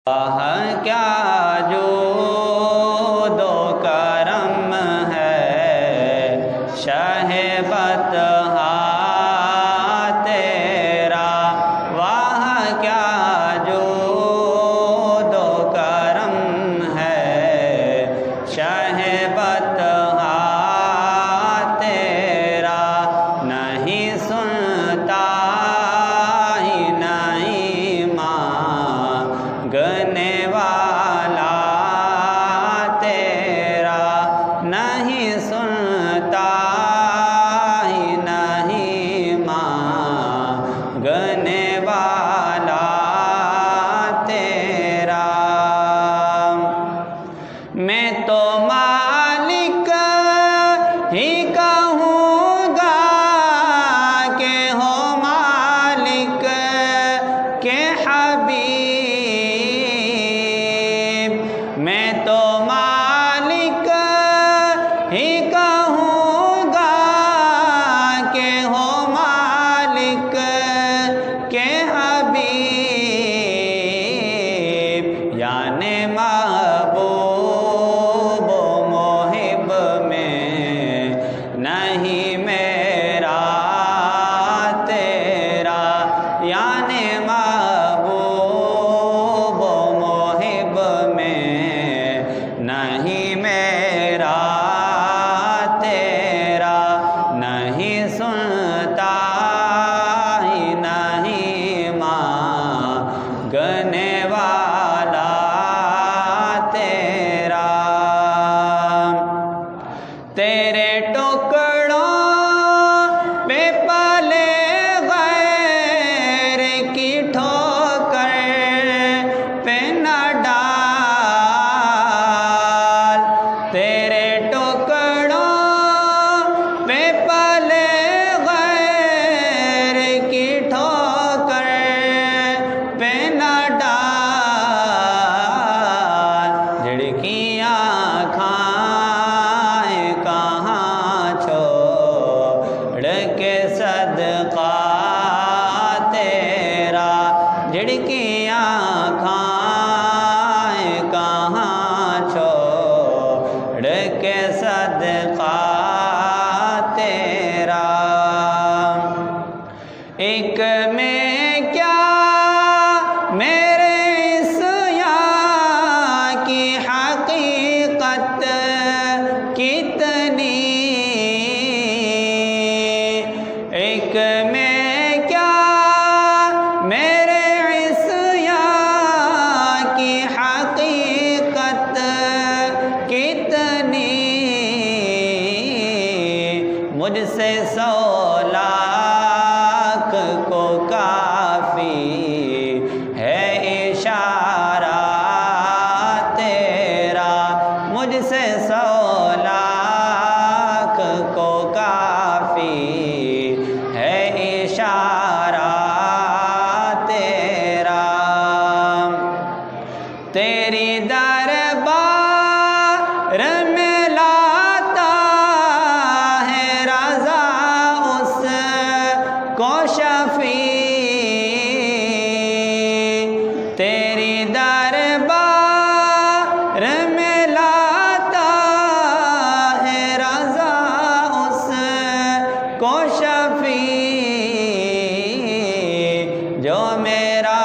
کیا جود و کرم ہے شہ بطحا تیرا، واہ کیا جود و کرم ہے شہ بطحا تیرا، نہیں سنتا ہی نہیں مانگنے والا تیرا، نہیں سنتا ہی نہیں مانگنے والا تیرا۔ میں تو مالک ہی کہوں گا کہ ہو مالک کے حبیب، میں تو مالک ہی کہوں گا کہ ہو مالک کے حبیب، یعنی محبوب و محب میں نہیں میرا تیرا، یعنی محبوب و محب میں نہیں میرا تیرا، نہیں سنتا ہی نہیں مانگنے والا تیرا۔ تیرے ٹکڑوں پہ پلے غیر کی ٹھوکر پہ نہ ڈال، تیرے ٹکڑوں پہ پلے غیر کی ٹھوکر پہ نہ ڈال، جھڑکیاں کھائیں کہاں چھوڑ کے صدقہ تیرا، جھڑکیاں کھائیں کہاں چھوڑ کے صدقہ تیرا۔ ایک میں کیا میرے عصیاں کی حقیقت کتنی، ایک میں کیا میرے عصیاں کی حقیقت کتنی، مجھ سے 100 لاکھ کو کافی ہے اشارہ تیرا، مجھ سے 100 لاکھ کو کافی ہے اشارہ تیرا۔ تیری دربار میں لاتا ہے رضا اس کو شفیع، تیری دربار میں لاتا ہے رضا اس کو شفیع، جو میرا